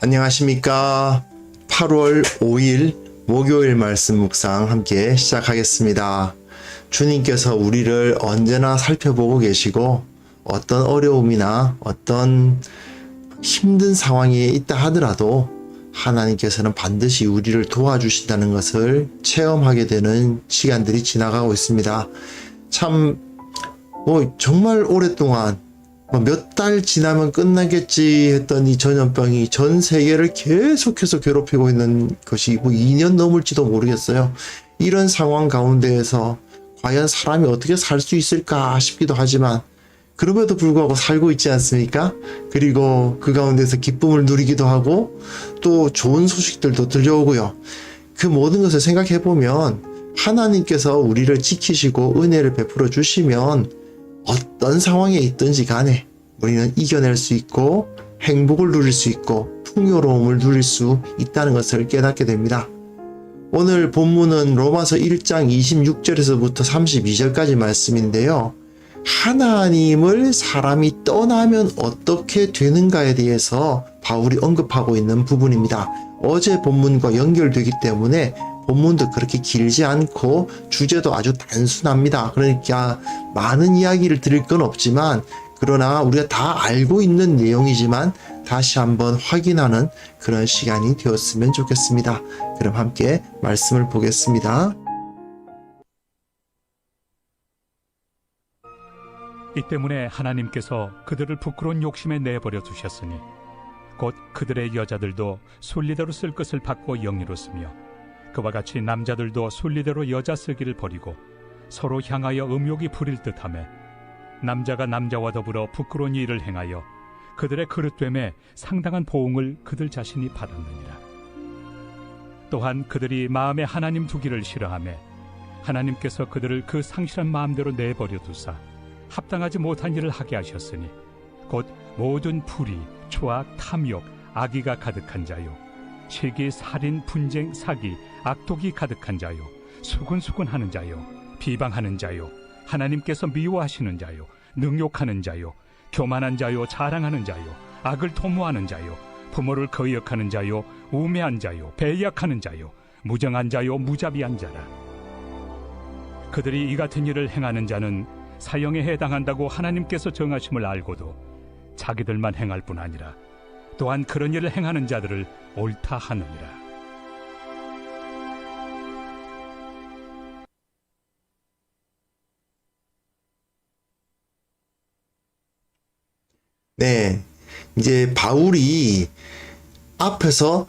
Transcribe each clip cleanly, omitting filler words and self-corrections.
안녕하십니까. 8월 5일 목요일 말씀 묵상 함께 시작하겠습니다. 주님께서 우리를 언제나 살펴보고 계시고 어떤 어려움이나 어떤 힘든 상황에 있다 하더라도 하나님께서는 반드시 우리를 도와주신다는 것을 체험하게 되는 시간들이 지나가고 있습니다. 참 정말 오랫동안 몇 달 지나면 끝나겠지 했던 이 전염병이 전 세계를 계속해서 괴롭히고 있는 것이 2년 넘을지도 모르겠어요. 이런 상황 가운데에서 과연 사람이 어떻게 살 수 있을까 싶기도 하지만 그럼에도 불구하고 살고 있지 않습니까? 그리고 그 가운데서 기쁨을 누리기도 하고 또 좋은 소식들도 들려오고요. 그 모든 것을 생각해 보면 하나님께서 우리를 지키시고 은혜를 베풀어 주시면 어떤 상황에 있든지 간에 우리는 이겨낼 수 있고 행복을 누릴 수 있고 풍요로움을 누릴 수 있다는 것을 깨닫게 됩니다. 오늘 본문은 로마서 1장 26절에서부터 32절까지 말씀인데요. 하나님을 사람이 떠나면 어떻게 되는가에 대해서 바울이 언급하고 있는 부분입니다. 어제 본문과 연결되기 때문에 본문도 그렇게 길지 않고 주제도 아주 단순합니다. 그러니까 많은 이야기를 드릴 건 없지만 그러나 우리가 다 알고 있는 내용이지만 다시 한번 확인하는 그런 시간이 되었으면 좋겠습니다. 그럼 함께 말씀을 보겠습니다. 이 때문에 하나님께서 그들을 부끄러운 욕심에 내버려 두셨으니 곧 그들의 여자들도 순리대로 쓸 것을 받고 영예롭으며 그와 같이 남자들도 순리대로 여자 쓰기를 버리고 서로 향하여 음욕이 부릴 듯하며 남자가 남자와 더불어 부끄러운 일을 행하여 그들의 그릇됨에 상당한 보응을 그들 자신이 받았느니라. 또한 그들이 마음에 하나님 두기를 싫어하며 하나님께서 그들을 그 상실한 마음대로 내버려 두사 합당하지 못한 일을 하게 하셨으니 곧 모든 불의, 초악, 탐욕, 악의가 가득한 자요 시기, 살인, 분쟁, 사기, 악독이 가득한 자요 수군수군하는 자요 비방하는 자요 하나님께서 미워하시는 자요 능욕하는 자요 교만한 자요 자랑하는 자요 악을 도모하는 자요 부모를 거역하는 자요 우매한 자요 배약하는 자요 무정한 자요 무자비한 자라. 그들이 이 같은 일을 행하는 자는 사형에 해당한다고 하나님께서 정하심을 알고도 자기들만 행할 뿐 아니라 또한 그런 일을 행하는 자들을 옳다 하느니라. 네, 이제 바울이 앞에서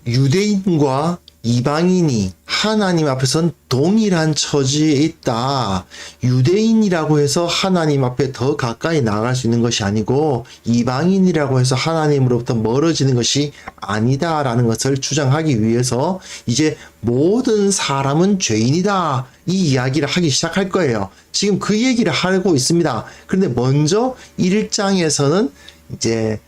유대인과 이방인이 하나님 앞에선 동일한 처지에 있다. 유대인이라고 해서 하나님 앞에 더 가까이 나아갈 수 있는 것이 아니고 이방인이라고 해서 하나님으로부터 멀어지는 것이 아니다라는 것을 주장하기 위해서 이제 모든 사람은 죄인이다. 이 이야기를 하기 시작할 거예요. 지금 그 얘기를 하고 있습니다. 그런데 먼저 1장에서는 이제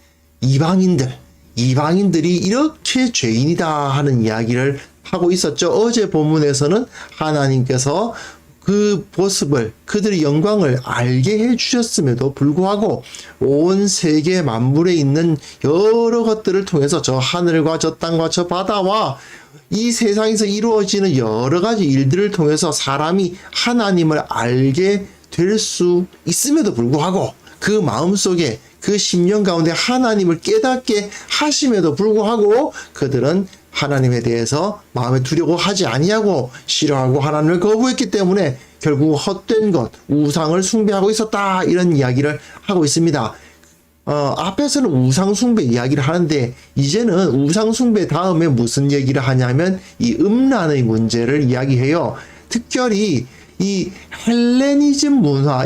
이방인들이 이렇게 죄인이다 하는 이야기를 하고 있었죠. 어제 본문에서는 하나님께서 그 모습을 그들의 영광을 알게 해주셨음에도 불구하고 온 세계 만물에 있는 여러 것들을 통해서 저 하늘과 저 땅과 저 바다와 이 세상에서 이루어지는 여러 가지 일들을 통해서 사람이 하나님을 알게 될 수 있음에도 불구하고 그 마음속에 그 심령 가운데 하나님을 깨닫게 하심에도 불구하고 그들은 하나님에 대해서 마음에 두려고 하지 아니하고 싫어하고 하나님을 거부했기 때문에 결국 헛된 것, 우상을 숭배하고 있었다 이런 이야기를 하고 있습니다. 앞에서는 우상 숭배 이야기를 하는데 이제는 우상 숭배 다음에 무슨 얘기를 하냐면 이 음란의 문제를 이야기해요. 특별히 이 헬레니즘 문화,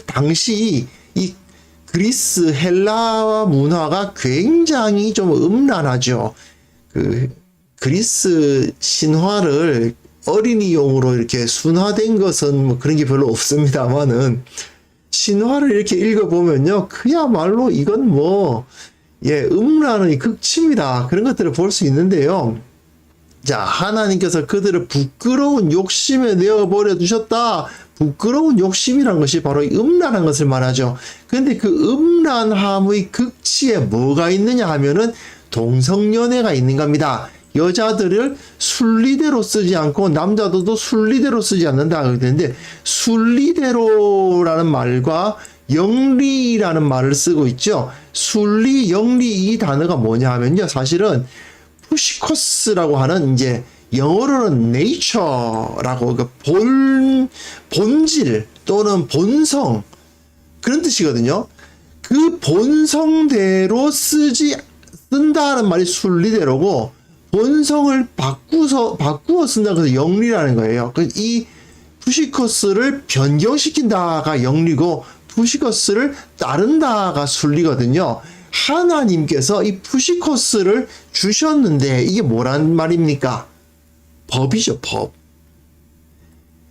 당시 이 그리스 헬라 문화가 굉장히 좀 음란하죠. 그리스 신화를 어린이용으로 이렇게 순화된 것은 그런 게 별로 없습니다만은 신화를 이렇게 읽어보면요. 그야말로 이건 음란의 극치입니다. 그런 것들을 볼 수 있는데요. 자, 하나님께서 그들을 부끄러운 욕심에 내어버려 두셨다. 부끄러운 욕심이란 것이 바로 음란한 것을 말하죠. 그런데 그 음란함의 극치에 뭐가 있느냐 하면은 동성연애가 있는 겁니다. 여자들을 순리대로 쓰지 않고 남자들도 순리대로 쓰지 않는다 그러는데, 순리대로라는 말과 영리라는 말을 쓰고 있죠. 순리, 영리 이 단어가 뭐냐 하면요, 사실은 푸시커스라고 하는 이제 영어로는 nature라고, 그러니까 본질 또는 본성 그런 뜻이거든요. 그 본성대로 쓴다는 말이 순리대로고, 본성을 바꾸어 쓴다 그래서 영리라는 거예요. 이 푸시커스를 변경시킨다가 영리고, 푸시커스를 따른다가 순리거든요. 하나님께서 이 푸시커스를 주셨는데 이게 뭐란 말입니까? 법이죠, 법.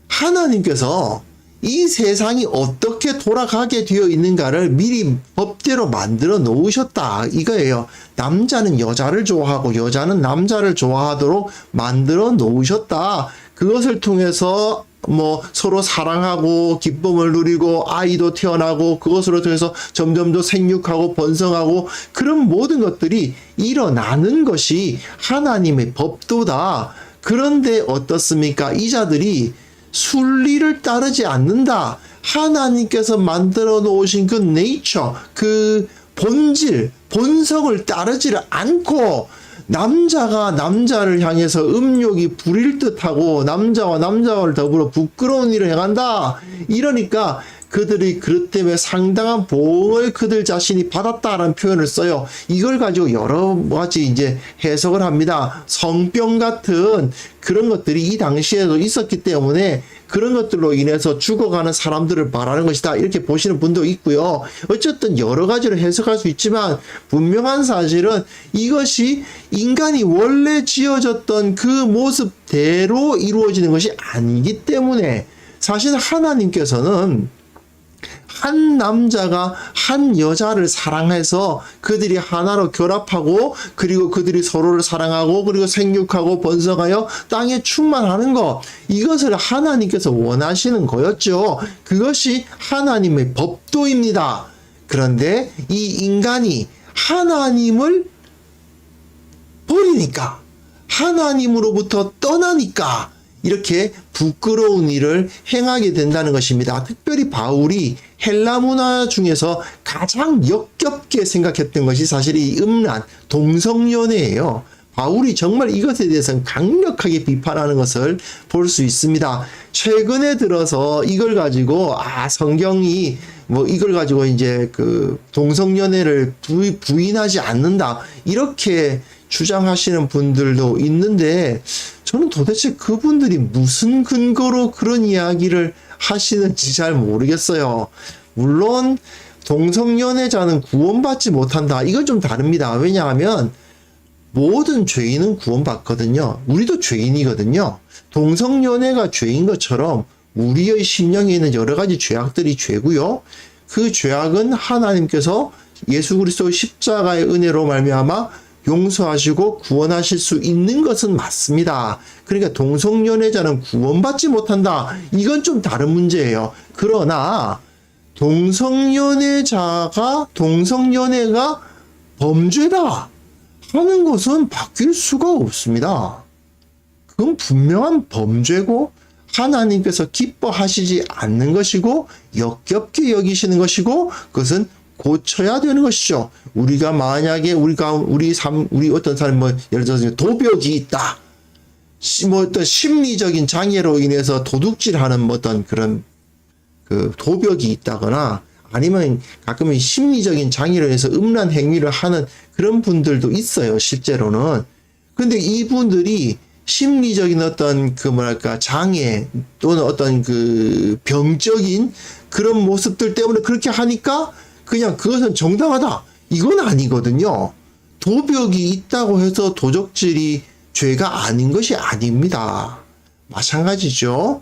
하나님께서 이 세상이 어떻게 돌아가게 되어 있는가를 미리 법대로 만들어 놓으셨다 이거예요. 남자는 여자를 좋아하고 여자는 남자를 좋아하도록 만들어 놓으셨다. 그것을 통해서 뭐 서로 사랑하고 기쁨을 누리고 아이도 태어나고, 그것으로 통해서 점점 더 생육하고 번성하고, 그런 모든 것들이 일어나는 것이 하나님의 법도다. 그런데 어떻습니까? 이자들이 순리를 따르지 않는다. 하나님께서 만들어 놓으신 그 네이처, 그 본질, 본성을 따르지를 않고, 남자가 남자를 향해서 음욕이 부릴 듯하고 남자와 남자를 더불어 부끄러운 일을 행한다. 이러니까 그들이 그것 때문에 상당한 보응을 그들 자신이 받았다라는 표현을 써요. 이걸 가지고 여러 가지 이제 해석을 합니다. 성병 같은 그런 것들이 이 당시에도 있었기 때문에 그런 것들로 인해서 죽어가는 사람들을 말하는 것이다. 이렇게 보시는 분도 있고요. 어쨌든 여러 가지로 해석할 수 있지만, 분명한 사실은 이것이 인간이 원래 지어졌던 그 모습대로 이루어지는 것이 아니기 때문에, 사실 하나님께서는 한 남자가 한 여자를 사랑해서 그들이 하나로 결합하고, 그리고 그들이 서로를 사랑하고, 그리고 생육하고 번성하여 땅에 충만하는 것, 이것을 하나님께서 원하시는 거였죠. 그것이 하나님의 법도입니다. 그런데 이 인간이 하나님을 버리니까, 하나님으로부터 떠나니까 이렇게 부끄러운 일을 행하게 된다는 것입니다. 특별히 바울이 헬라 문화 중에서 가장 역겹게 생각했던 것이 사실 이 음란, 동성연애예요. 바울이 정말 이것에 대해서는 강력하게 비판하는 것을 볼 수 있습니다. 최근에 들어서 이걸 가지고 성경이 뭐 이걸 가지고 이제 그 동성연애를 부인하지 않는다 이렇게 주장하시는 분들도 있는데, 저는 도대체 그분들이 무슨 근거로 그런 이야기를 하시는지 잘 모르겠어요. 물론 동성연애자는 구원받지 못한다, 이건 좀 다릅니다. 왜냐하면 모든 죄인은 구원받거든요. 우리도 죄인이거든요. 동성연애가 죄인 것처럼 우리의 심령에 있는 여러 가지 죄악들이 죄고요. 그 죄악은 하나님께서 예수 그리스도의 십자가의 은혜로 말미암아 용서하시고 구원하실 수 있는 것은 맞습니다. 그러니까 동성연애자는 구원받지 못한다, 이건 좀 다른 문제예요. 그러나 동성연애가 범죄다 하는 것은 바뀔 수가 없습니다. 그건 분명한 범죄고 하나님께서 기뻐하시지 않는 것이고 역겹게 여기시는 것이고, 그것은 고쳐야 되는 것이죠. 우리가 만약에 우리 어떤 사람 예를 들어서 도벽이 있다, 어떤 심리적인 장애로 인해서 도둑질하는 어떤 그런 그 도벽이 있다거나, 아니면 가끔은 심리적인 장애로 인해서 음란 행위를 하는 그런 분들도 있어요, 실제로는. 근데 이분들이 심리적인 어떤 장애 또는 어떤 그 병적인 그런 모습들 때문에 그렇게 하니까 그냥 그것은 정당하다, 이건 아니거든요. 도벽이 있다고 해서 도적질이 죄가 아닌 것이 아닙니다. 마찬가지죠.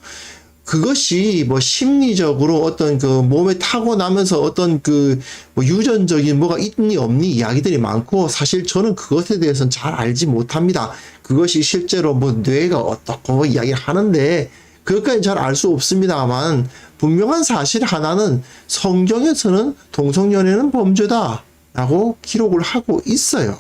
그것이 뭐 심리적으로 어떤 그 몸에 타고나면서 어떤 뭐 유전적인 뭐가 있니 없니 이야기들이 많고, 사실 저는 그것에 대해서는 잘 알지 못합니다. 그것이 실제로 뭐 뇌가 어떻고 이야기를 하는데 그것까지 잘 알 수 없습니다만, 분명한 사실 하나는 성경에서는 동성연애는 범죄다라고 기록을 하고 있어요.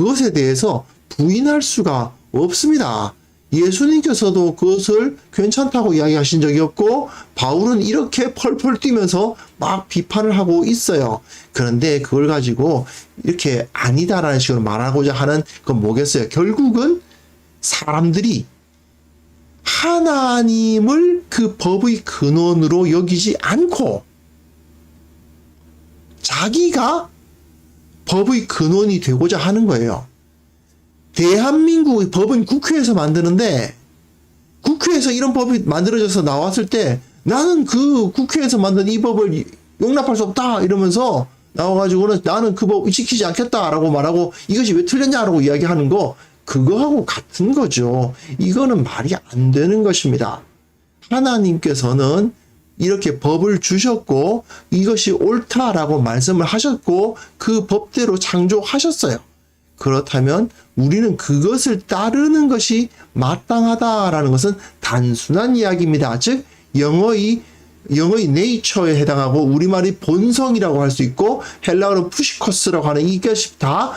그것에 대해서 부인할 수가 없습니다. 예수님께서도 그것을 괜찮다고 이야기하신 적이 없고 바울은 이렇게 펄펄 뛰면서 막 비판을 하고 있어요. 그런데 그걸 가지고 이렇게 아니다라는 식으로 말하고자 하는 건 뭐겠어요? 결국은 사람들이 하나님을 그 법의 근원으로 여기지 않고 자기가 법의 근원이 되고자 하는 거예요. 대한민국의 법은 국회에서 만드는데 국회에서 이런 법이 만들어져서 나왔을 때 나는 그 국회에서 만든 이 법을 용납할 수 없다 이러면서 나와가지고는 나는 그 법 지키지 않겠다라고 말하고 이것이 왜 틀렸냐라고 이야기하는 거 그거하고 같은 거죠. 이거는 말이 안 되는 것입니다. 하나님께서는 이렇게 법을 주셨고 이것이 옳다라고 말씀을 하셨고 그 법대로 창조하셨어요. 그렇다면 우리는 그것을 따르는 것이 마땅하다라는 것은 단순한 이야기입니다. 즉 영어의 네이처에 해당하고 우리말이 본성이라고 할 수 있고 헬라어로 푸시커스라고 하는 이것이 다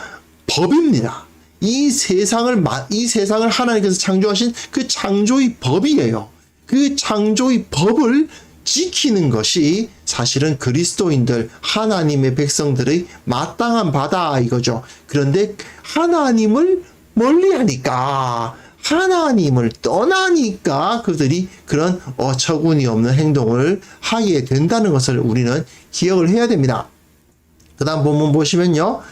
법입니다. 이 세상을 하나님께서 창조하신 그 창조의 법이에요. 그 창조의 법을 지키는 것이 사실은 그리스도인들, 하나님의 백성들의 마땅한 바다 이거죠. 그런데 하나님을 멀리하니까, 하나님을 떠나니까 그들이 그런 어처구니 없는 행동을 하게 된다는 것을 우리는 기억을 해야 됩니다. 그 다음 본문 보시면요.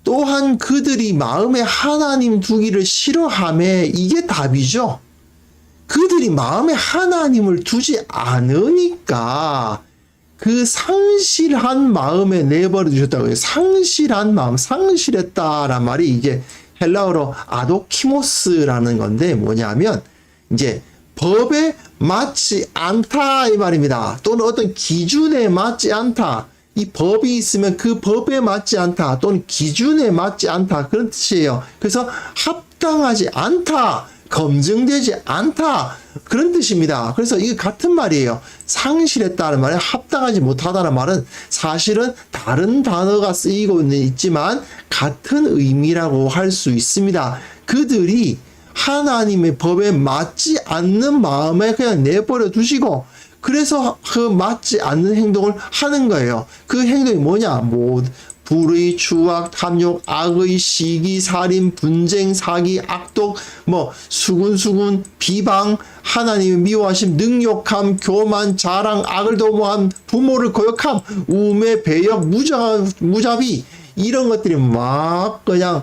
또한 그들이 마음에 하나님 두기를 싫어하매 이게 답이죠. 그들이 마음에 하나님을 두지 않으니까 그 상실한 마음에 내버려 두셨다고요. 상실한 마음, 상실했다란 말이 이제 헬라어로 아도키모스라는 건데 뭐냐면 이제 법에 맞지 않다 이 말입니다. 또는 어떤 기준에 맞지 않다. 이 법이 있으면 그 법에 맞지 않다 또는 기준에 맞지 않다 그런 뜻이에요. 그래서 합당하지 않다. 검증되지 않다 그런 뜻입니다. 그래서 이게 같은 말이에요. 상실했다는 말에 합당하지 못하다는 말은 사실은 다른 단어가 쓰이고 있지만 같은 의미라고 할 수 있습니다. 그들이 하나님의 법에 맞지 않는 마음에 그냥 내버려 두시고 그래서 그 맞지 않는 행동을 하는 거예요. 그 행동이 뭐냐? 불의, 추악, 탐욕, 악의, 시기, 살인, 분쟁, 사기, 악독, 수군수군, 비방, 하나님의 미워하심, 능욕함, 교만, 자랑, 악을 도모함, 부모를 거역함, 우매, 배역, 무자비 이런 것들이 막 그냥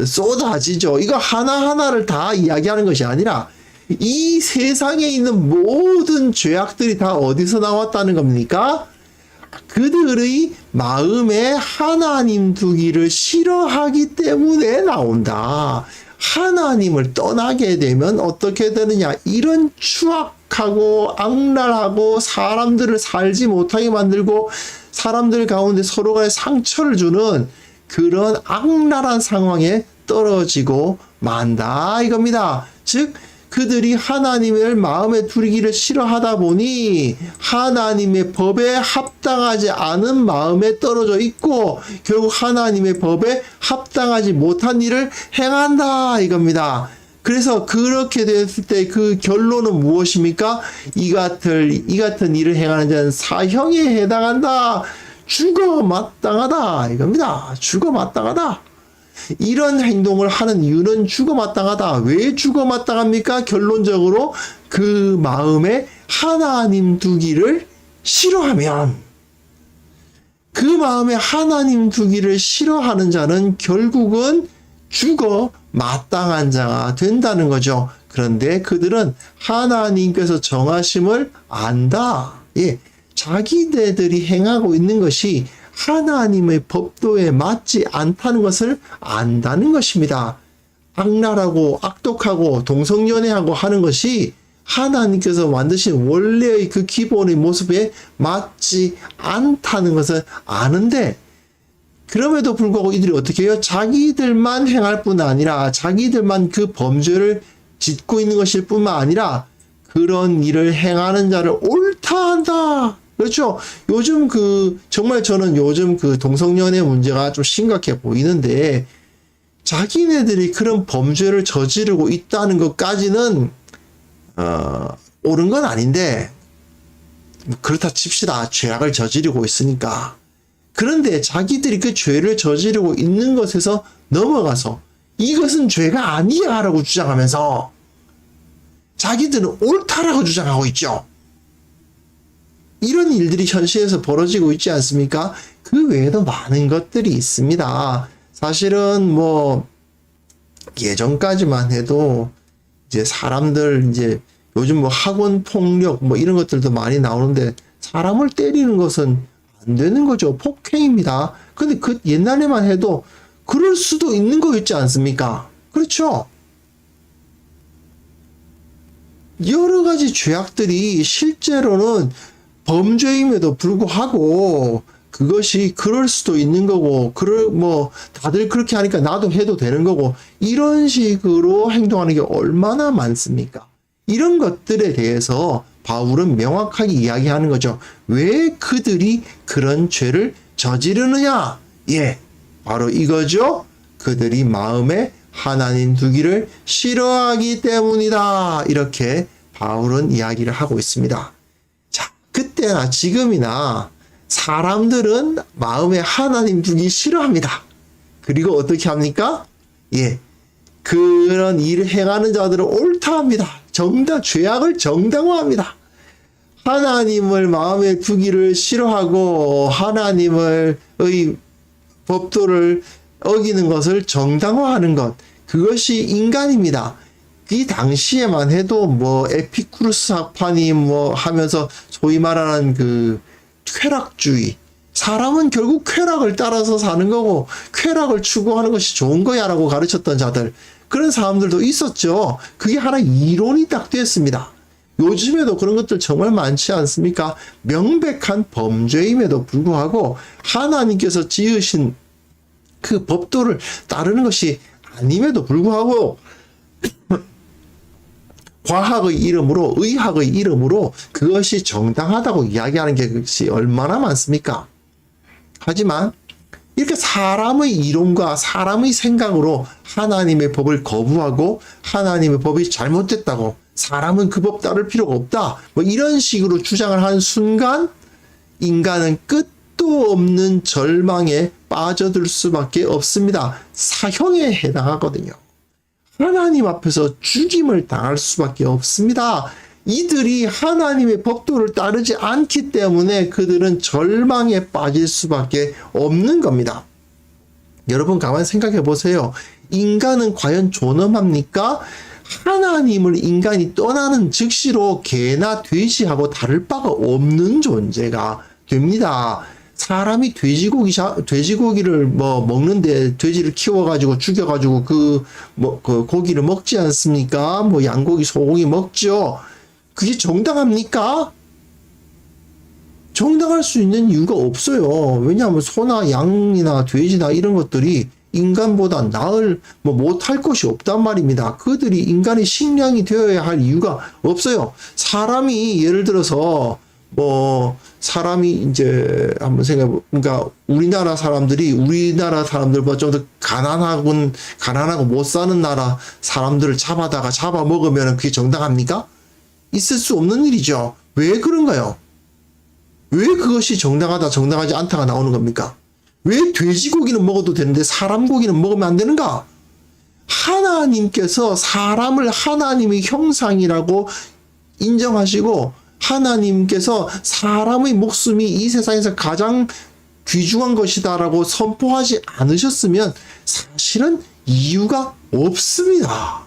쏟아지죠. 이거 하나하나를 다 이야기하는 것이 아니라 이 세상에 있는 모든 죄악들이 다 어디서 나왔다는 겁니까? 그들의 마음에 하나님 두기를 싫어하기 때문에 나온다. 하나님을 떠나게 되면 어떻게 되느냐? 이런 추악하고 악랄하고 사람들을 살지 못하게 만들고 사람들 가운데 서로가 상처를 주는 그런 악랄한 상황에 떨어지고 만다 이겁니다. 즉 그들이 하나님을 마음에 두기를 싫어하다 보니 하나님의 법에 합당하지 않은 마음에 떨어져 있고 결국 하나님의 법에 합당하지 못한 일을 행한다 이겁니다. 그래서 그렇게 됐을 때 그 결론은 무엇입니까? 이 같은 일을 행하는 자는 사형에 해당한다. 죽어 마땅하다 이겁니다. 죽어 마땅하다. 이런 행동을 하는 이유는 죽어 마땅하다. 왜 죽어 마땅합니까? 결론적으로 그 마음에 하나님 두기를 싫어하면 그 마음에 하나님 두기를 싫어하는 자는 결국은 죽어 마땅한 자가 된다는 거죠. 그런데 그들은 하나님께서 정하심을 안다. 자기네들이 행하고 있는 것이 하나님의 법도에 맞지 않다는 것을 안다는 것입니다. 악랄하고 악독하고 동성연애하고 하는 것이 하나님께서 만드신 원래의 그 기본의 모습에 맞지 않다는 것을 아는데 그럼에도 불구하고 이들이 어떻게 해요? 자기들만 행할 뿐 아니라 자기들만 그 범죄를 짓고 있는 것일 뿐만 아니라 그런 일을 행하는 자를 옳다 한다. 그렇죠. 요즘 정말 저는 요즘 동성연애 문제가 좀 심각해 보이는데 자기네들이 그런 범죄를 저지르고 있다는 것까지는 옳은 건 아닌데, 그렇다 칩시다. 죄악을 저지르고 있으니까. 그런데 자기들이 그 죄를 저지르고 있는 것에서 넘어가서 이것은 죄가 아니야 라고 주장하면서 자기들은 옳다라고 주장하고 있죠. 이런 일들이 현실에서 벌어지고 있지 않습니까? 그 외에도 많은 것들이 있습니다. 사실은 뭐 예전까지만 해도 이제 사람들 이제 요즘 뭐 학원 폭력 뭐 이런 것들도 많이 나오는데 사람을 때리는 것은 안 되는 거죠. 폭행입니다. 근데 그 옛날에만 해도 그럴 수도 있는 거였지 않습니까? 그렇죠? 여러 가지 죄악들이 실제로는 범죄임에도 불구하고 그것이 그럴 수도 있는 거고, 뭐 다들 그렇게 하니까 나도 해도 되는 거고, 이런 식으로 행동하는 게 얼마나 많습니까? 이런 것들에 대해서 바울은 명확하게 이야기하는 거죠. 왜 그들이 그런 죄를 저지르느냐? 예, 바로 이거죠. 그들이 마음에 하나님 두기를 싫어하기 때문이다. 이렇게 바울은 이야기를 하고 있습니다. 자, 그때나 지금이나 사람들은 마음에 하나님 두기 싫어합니다. 그리고 어떻게 합니까? 예, 그런 일을 행하는 자들은 옳다 합니다. 죄악을 정당화합니다. 하나님을 마음에 두기를 싫어하고 하나님의 법도를 어기는 것을 정당화하는 것, 그것이 인간입니다. 이 당시에만 해도 뭐 에피쿠르스 학파니 뭐 하면서 소위 말하는 그 쾌락주의, 사람은 결국 쾌락을 따라서 사는 거고 쾌락을 추구하는 것이 좋은 거야 라고 가르쳤던 자들, 그런 사람들도 있었죠. 그게 하나의 이론이 딱 됐습니다. 요즘에도 그런 것들 정말 많지 않습니까? 명백한 범죄임에도 불구하고 하나님께서 지으신 그 법도를 따르는 것이 아님에도 불구하고 과학의 이름으로, 의학의 이름으로 그것이 정당하다고 이야기하는 게 그것이 얼마나 많습니까? 하지만 이렇게 사람의 이론과 사람의 생각으로 하나님의 법을 거부하고 하나님의 법이 잘못됐다고, 사람은 그 법 따를 필요가 없다, 뭐 이런 식으로 주장을 한 순간 인간은 끝도 없는 절망에 빠져들 수밖에 없습니다. 사형에 해당하거든요. 하나님 앞에서 죽임을 당할 수밖에 없습니다. 이들이 하나님의 법도를 따르지 않기 때문에 그들은 절망에 빠질 수밖에 없는 겁니다. 여러분 가만히 생각해 보세요. 인간은 과연 존엄합니까? 하나님을 인간이 떠나는 즉시로 개나 돼지하고 다를 바가 없는 존재가 됩니다. 사람이 돼지고기를 뭐 먹는데 돼지를 키워가지고 죽여가지고 그 고기를 먹지 않습니까? 뭐 양고기, 소고기 먹죠. 그게 정당합니까? 정당할 수 있는 이유가 없어요. 왜냐하면 소나 양이나 돼지나 이런 것들이 인간보다 뭐 못할 것이 없단 말입니다. 그들이 인간의 식량이 되어야 할 이유가 없어요. 사람이 예를 들어서 사람이 이제 한번 그러니까 우리나라 사람들보다 좀 더 가난하고 못 사는 나라 사람들을 잡아 먹으면 그게 정당합니까? 있을 수 없는 일이죠. 왜 그런가요? 왜 그것이 정당하지 않다가 나오는 겁니까? 왜 돼지고기는 먹어도 되는데 사람 고기는 먹으면 안 되는가? 하나님께서 사람을 하나님의 형상이라고 인정하시고 하나님께서 사람의 목숨이 이 세상에서 가장 귀중한 것이다라고 선포하지 않으셨으면 사실은 이유가 없습니다.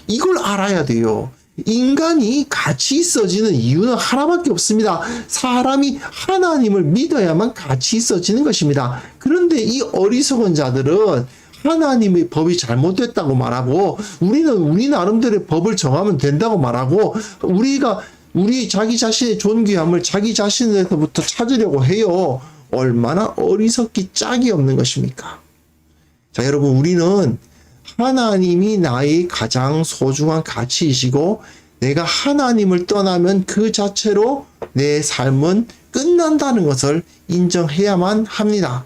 이걸 알아야 돼요. 인간이 같이 있어지는 이유는 하나밖에 없습니다. 사람이 하나님을 믿어야만 같이 있어지는 것입니다. 그런데 이 어리석은 자들은 하나님의 법이 잘못됐다고 말하고 우리 나름대로의 법을 정하면 된다고 말하고 우리 자기 자신의 존귀함을 자기 자신에서부터 찾으려고 해요. 얼마나 어리석기 짝이 없는 것입니까? 자, 여러분, 우리는 하나님이 나의 가장 소중한 가치이시고 내가 하나님을 떠나면 그 자체로 내 삶은 끝난다는 것을 인정해야만 합니다.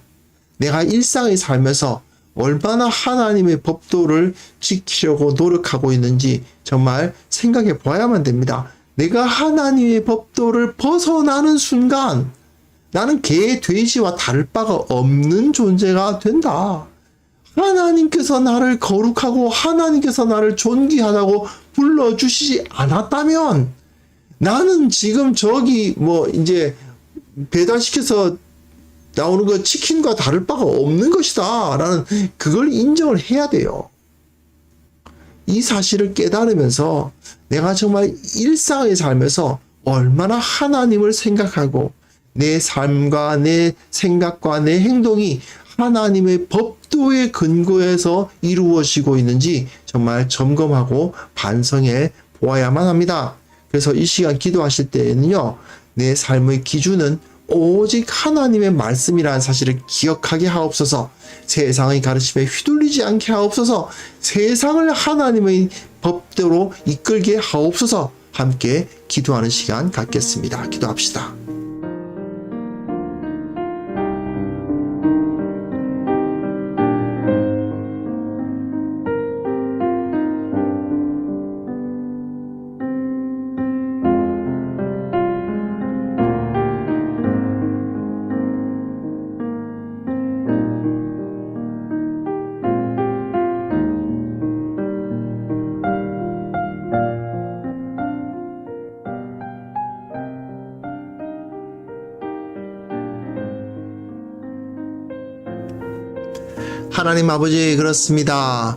내가 일상의 삶에서 얼마나 하나님의 법도를 지키려고 노력하고 있는지 정말 생각해 보아야만 됩니다. 내가 하나님의 법도를 벗어나는 순간 나는 개, 돼지와 다를 바가 없는 존재가 된다. 하나님께서 나를 거룩하고 하나님께서 나를 존귀하다고 불러주시지 않았다면 나는 지금 저기 이제 배달시켜서 나오는 거 치킨과 다를 바가 없는 것이다 라는 그걸 인정을 해야 돼요. 이 사실을 깨달으면서 내가 정말 일상의 삶에서 얼마나 하나님을 생각하고 내 삶과 내 생각과 내 행동이 하나님의 법도의 근거에서 이루어지고 있는지 정말 점검하고 반성해 보아야만 합니다. 그래서 이 시간 기도하실 때에는요, 내 삶의 기준은 오직 하나님의 말씀이라는 사실을 기억하게 하옵소서. 세상의 가르침에 휘둘리지 않게 하옵소서. 세상을 하나님의 법대로 이끌게 하옵소서. 함께 기도하는 시간 갖겠습니다. 기도합시다. 하나님 아버지, 그렇습니다.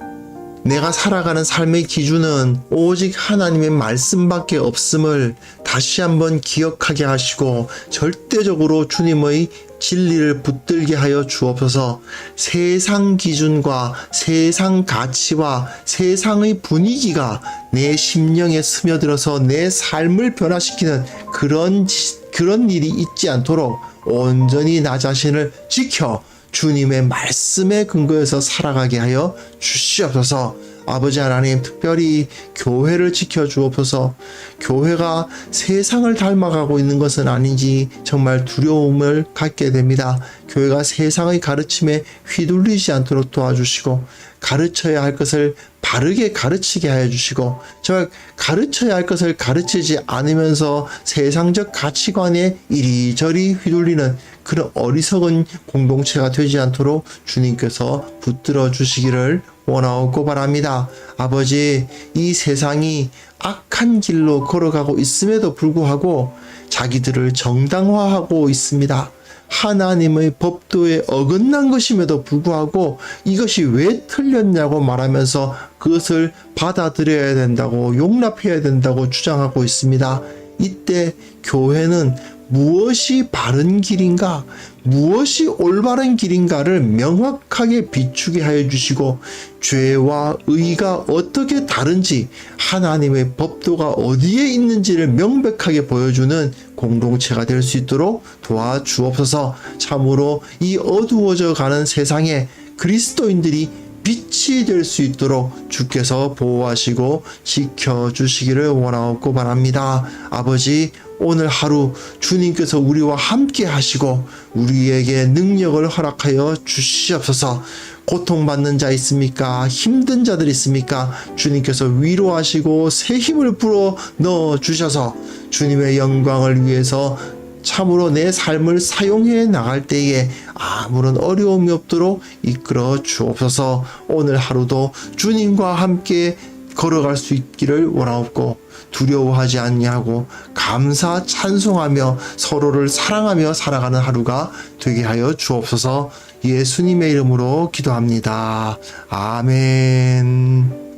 내가 살아가는 삶의 기준은 오직 하나님의 말씀밖에 없음을 다시 한번 기억하게 하시고 절대적으로 주님의 진리를 붙들게 하여 주옵소서. 세상 기준과 세상 가치와 세상의 분위기가 내 심령에 스며들어서 내 삶을 변화시키는 그런 일이 있지 않도록 온전히 나 자신을 지켜 주님의 말씀에 근거해서 살아가게 하여 주시옵소서. 아버지 하나님, 특별히 교회를 지켜주옵소서. 교회가 세상을 닮아가고 있는 것은 아닌지 정말 두려움을 갖게 됩니다. 교회가 세상의 가르침에 휘둘리지 않도록 도와주시고 가르쳐야 할 것을 바르게 가르치게 하여 주시고 정말 가르쳐야 할 것을 가르치지 않으면서 세상적 가치관에 이리저리 휘둘리는 그런 어리석은 공동체가 되지 않도록 주님께서 붙들어 주시기를 원하옵고 바랍니다. 아버지, 이 세상이 악한 길로 걸어가고 있음에도 불구하고 자기들을 정당화하고 있습니다. 하나님의 법도에 어긋난 것임에도 불구하고 이것이 왜 틀렸냐고 말하면서 그것을 받아들여야 된다고 용납해야 된다고 주장하고 있습니다. 이때 교회는 무엇이 바른 길인가, 무엇이 올바른 길인가를 명확하게 비추게 하여 주시고 죄와 의가 어떻게 다른지 하나님의 법도가 어디에 있는지를 명백하게 보여주는 공동체가 될 수 있도록 도와주옵소서. 참으로 이 어두워져 가는 세상에 그리스도인들이 빛이 될 수 있도록 주께서 보호하시고 지켜주시기를 원하옵고 바랍니다. 아버지, 오늘 하루 주님께서 우리와 함께 하시고 우리에게 능력을 허락하여 주시옵소서. 고통받는 자 있습니까? 힘든 자들 있습니까? 주님께서 위로하시고 새 힘을 불어 넣어 주셔서 주님의 영광을 위해서 참으로 내 삶을 사용해 나갈 때에 아무런 어려움이 없도록 이끌어 주옵소서. 오늘 하루도 주님과 함께 걸어갈 수 있기를 원하옵고 두려워하지 않냐고 감사 찬송하며 서로를 사랑하며 살아가는 하루가 되게 하여 주옵소서. 예수님의 이름으로 기도합니다. 아멘.